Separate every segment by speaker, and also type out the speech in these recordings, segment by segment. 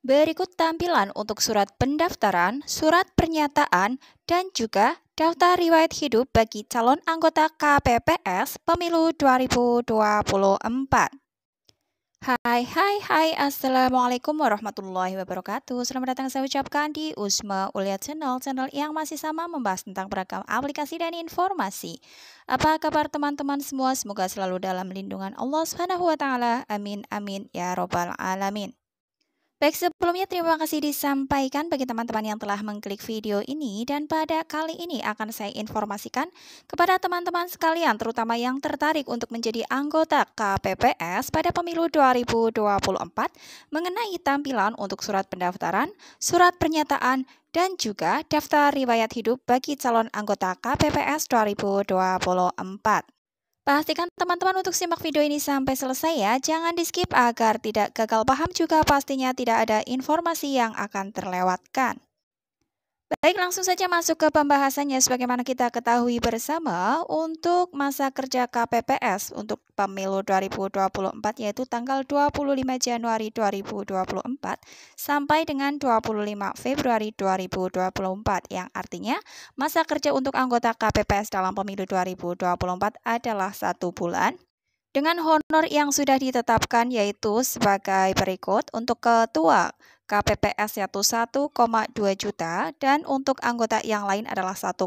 Speaker 1: Berikut tampilan untuk surat pendaftaran, surat pernyataan, dan juga daftar riwayat hidup bagi calon anggota KPPS Pemilu 2024. Hai, Assalamualaikum warahmatullahi wabarakatuh. Selamat datang saya ucapkan di Usma Ulia Channel yang masih sama membahas tentang beragam aplikasi dan informasi. Apa kabar teman-teman semua? Semoga selalu dalam lindungan Allah Subhanahu wa taala. Amin amin ya robbal alamin. Baik, sebelumnya terima kasih disampaikan bagi teman-teman yang telah mengklik video ini, dan pada kali ini akan saya informasikan kepada teman-teman sekalian terutama yang tertarik untuk menjadi anggota KPPS pada pemilu 2024 mengenai tampilan untuk surat pendaftaran, surat pernyataan, dan juga daftar riwayat hidup bagi calon anggota KPPS 2024. Pastikan teman-teman untuk simak video ini sampai selesai ya, jangan di skip agar tidak gagal paham, juga pastinya tidak ada informasi yang akan terlewatkan. Baik, langsung saja masuk ke pembahasannya. Sebagaimana kita ketahui bersama, untuk masa kerja KPPS untuk pemilu 2024 yaitu tanggal 25 Januari 2024 sampai dengan 25 Februari 2024, yang artinya masa kerja untuk anggota KPPS dalam pemilu 2024 adalah 1 bulan. Dengan honor yang sudah ditetapkan yaitu sebagai berikut: untuk ketua KPPS yaitu 1,2 juta, dan untuk anggota yang lain adalah 1,1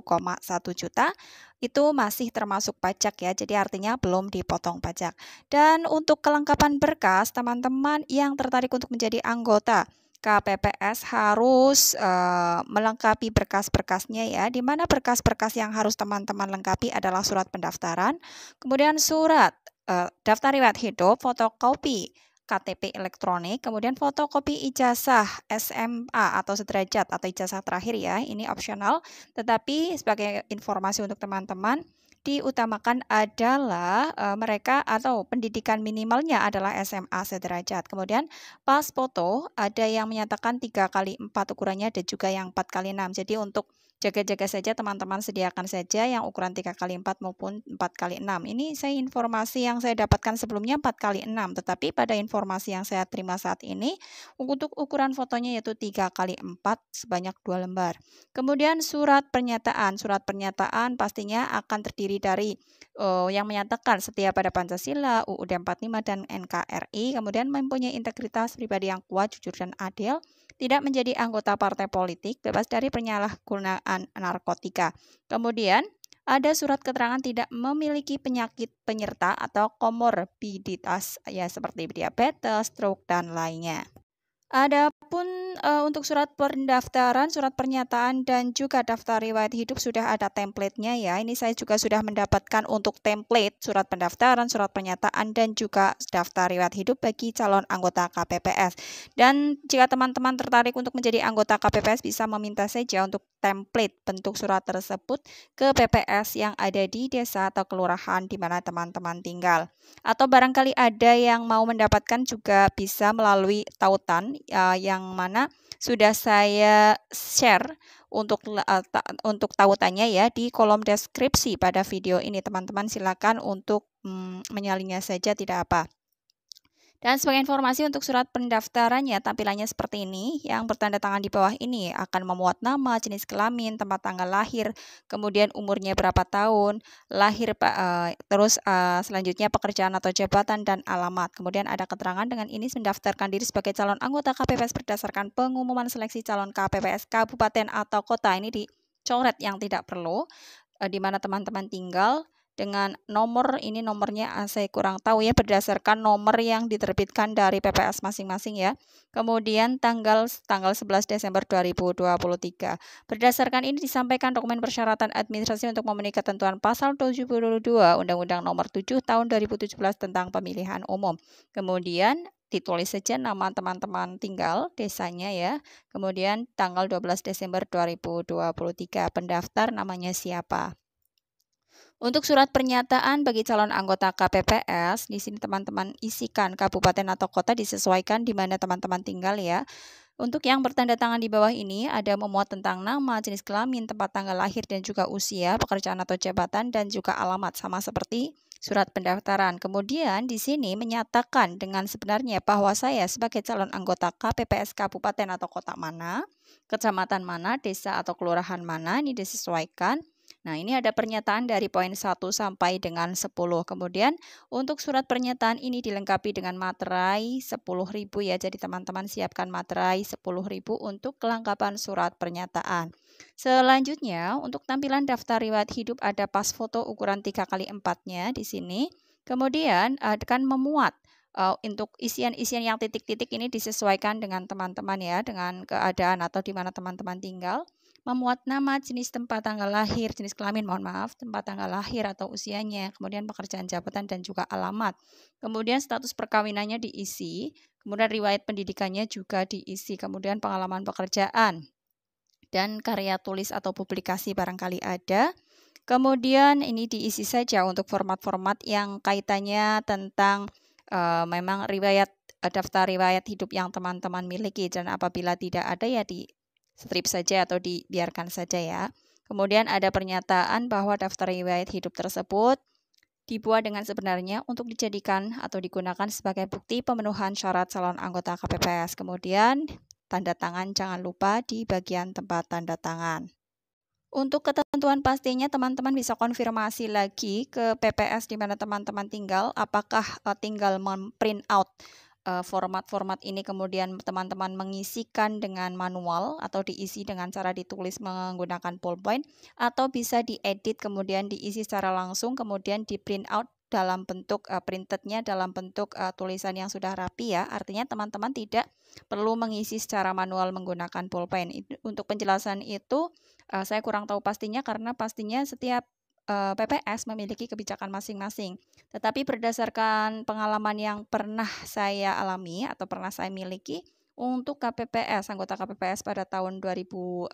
Speaker 1: juta. Itu masih termasuk pajak ya, jadi artinya belum dipotong pajak. Dan untuk kelengkapan berkas, teman-teman yang tertarik untuk menjadi anggota KPPS harus melengkapi berkas-berkasnya ya, di mana berkas-berkas yang harus teman-teman lengkapi adalah surat pendaftaran, kemudian surat daftar riwayat hidup, fotokopi KTP elektronik, kemudian fotokopi ijazah SMA atau sederajat atau ijazah terakhir ya, ini opsional, tetapi sebagai informasi untuk teman-teman, diutamakan adalah mereka atau pendidikan minimalnya adalah SMA sederajat. Kemudian pas foto ada yang menyatakan 3x4 ukurannya, ada juga yang 4x6. Jadi untuk jaga-jaga saja teman-teman sediakan saja yang ukuran 3x4 maupun 4x6. Ini saya informasi yang saya dapatkan sebelumnya 4x6, tetapi pada informasi yang saya terima saat ini untuk ukuran fotonya yaitu 3x4 sebanyak 2 lembar. Kemudian surat pernyataan. Surat pernyataan pastinya akan terdiri dari yang menyatakan setia pada Pancasila, UUD 45 dan NKRI, kemudian mempunyai integritas pribadi yang kuat, jujur dan adil, tidak menjadi anggota partai politik, bebas dari penyalahgunaan narkotika. Kemudian ada surat keterangan tidak memiliki penyakit penyerta atau komorbiditas ya, seperti diabetes, stroke dan lainnya. Adapun untuk surat pendaftaran, surat pernyataan, dan juga daftar riwayat hidup sudah ada template-nya ya. Ini saya juga sudah mendapatkan untuk template surat pendaftaran, surat pernyataan, dan juga daftar riwayat hidup bagi calon anggota KPPS. Dan jika teman-teman tertarik untuk menjadi anggota KPPS bisa meminta saja untuk template bentuk surat tersebut ke PPS yang ada di desa atau kelurahan di mana teman-teman tinggal. Atau barangkali ada yang mau mendapatkan juga bisa melalui tautan yang mana sudah saya share untuk tautannya ya di kolom deskripsi pada video ini. Teman-teman silakan untuk menyalinya saja, tidak apa. Dan sebagai informasi untuk surat pendaftarannya, tampilannya seperti ini. Yang bertanda tangan di bawah ini akan memuat nama, jenis kelamin, tempat tanggal lahir, kemudian umurnya berapa tahun, lahir, terus selanjutnya pekerjaan atau jabatan dan alamat. Kemudian ada keterangan dengan ini mendaftarkan diri sebagai calon anggota KPPS berdasarkan pengumuman seleksi calon KPPS kabupaten atau kota. Ini dicoret yang tidak perlu, di mana teman-teman tinggal. Dengan nomor, ini nomornya saya kurang tahu ya, berdasarkan nomor yang diterbitkan dari PPS masing-masing ya. Kemudian tanggal 11 Desember 2023. Berdasarkan ini disampaikan dokumen persyaratan administrasi untuk memenuhi ketentuan pasal 72 Undang-Undang Nomor 7 Tahun 2017 tentang Pemilihan Umum. Kemudian ditulis saja nama teman-teman tinggal, desanya ya. Kemudian tanggal 12 Desember 2023, pendaftar namanya siapa. Untuk surat pernyataan bagi calon anggota KPPS, di sini teman-teman isikan kabupaten atau kota disesuaikan di mana teman-teman tinggal ya. Untuk yang bertanda tangan di bawah ini ada memuat tentang nama, jenis kelamin, tempat tanggal lahir dan juga usia, pekerjaan atau jabatan, dan juga alamat sama seperti surat pendaftaran. Kemudian di sini menyatakan dengan sebenarnya bahwa saya sebagai calon anggota KPPS kabupaten atau kota mana, kecamatan mana, desa atau kelurahan mana, ini disesuaikan. Nah, ini ada pernyataan dari poin 1 sampai dengan 10. Kemudian untuk surat pernyataan ini dilengkapi dengan materai 10.000 ya. Jadi teman-teman siapkan materai 10.000 untuk kelengkapan surat pernyataan. Selanjutnya, untuk tampilan daftar riwayat hidup ada pas foto ukuran 3x4-nya di sini. Kemudian akan memuat untuk isian-isian yang titik-titik ini disesuaikan dengan teman-teman ya, dengan keadaan atau di mana teman-teman tinggal. Memuat nama, jenis tempat tanggal lahir, jenis kelamin, mohon maaf, tempat tanggal lahir atau usianya, kemudian pekerjaan jabatan dan juga alamat. Kemudian status perkawinannya diisi, kemudian riwayat pendidikannya juga diisi, kemudian pengalaman pekerjaan dan karya tulis atau publikasi barangkali ada. Kemudian ini diisi saja untuk format-format yang kaitannya tentang memang daftar riwayat hidup yang teman-teman miliki, dan apabila tidak ada ya di strip saja atau dibiarkan saja ya. Kemudian ada pernyataan bahwa daftar riwayat hidup tersebut dibuat dengan sebenarnya untuk dijadikan atau digunakan sebagai bukti pemenuhan syarat calon anggota KPPS. Kemudian tanda tangan jangan lupa di bagian tempat tanda tangan. Untuk ketentuan pastinya teman-teman bisa konfirmasi lagi ke PPS di mana teman-teman tinggal, apakah tinggal memprint out format-format ini kemudian teman-teman mengisikan dengan manual atau diisi dengan cara ditulis menggunakan ballpoint, atau bisa diedit kemudian diisi secara langsung kemudian di print out dalam bentuk printednya dalam bentuk tulisan yang sudah rapi ya. Artinya teman-teman tidak perlu mengisi secara manual menggunakan ballpoint. Untuk penjelasan itu saya kurang tahu pastinya karena pastinya setiap PPS memiliki kebijakan masing-masing. Tetapi berdasarkan pengalaman yang pernah saya alami atau pernah saya miliki, untuk KPPS, anggota KPPS pada tahun 2019,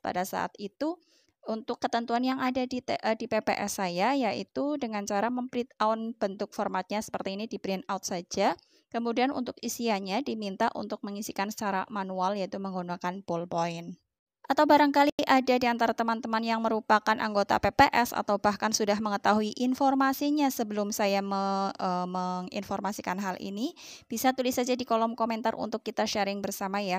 Speaker 1: pada saat itu untuk ketentuan yang ada di PPS saya yaitu dengan cara memprint out bentuk formatnya seperti ini, di print out saja. Kemudian untuk isiannya diminta untuk mengisikan secara manual yaitu menggunakan ballpoint. Atau barangkali ada di antara teman-teman yang merupakan anggota PPS atau bahkan sudah mengetahui informasinya sebelum saya menginformasikan hal ini, bisa tulis saja di kolom komentar untuk kita sharing bersama ya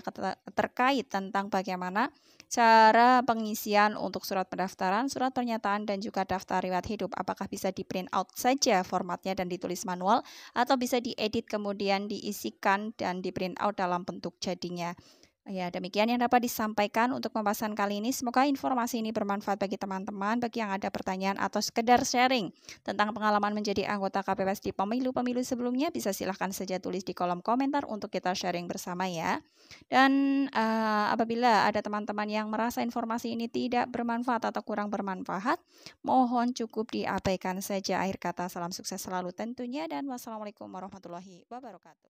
Speaker 1: terkait tentang bagaimana cara pengisian untuk surat pendaftaran, surat pernyataan, dan juga daftar riwayat hidup. Apakah bisa di print out saja formatnya dan ditulis manual, atau bisa diedit kemudian diisikan dan di print out dalam bentuk jadinya. Ya, demikian yang dapat disampaikan untuk pembahasan kali ini. Semoga informasi ini bermanfaat bagi teman-teman, bagi yang ada pertanyaan atau sekedar sharing tentang pengalaman menjadi anggota KPPS di pemilu-pemilu sebelumnya, bisa silahkan saja tulis di kolom komentar untuk kita sharing bersama ya. Dan apabila ada teman-teman yang merasa informasi ini tidak bermanfaat atau kurang bermanfaat, mohon cukup diabaikan saja. Akhir kata, salam sukses selalu tentunya, dan wassalamualaikum warahmatullahi wabarakatuh.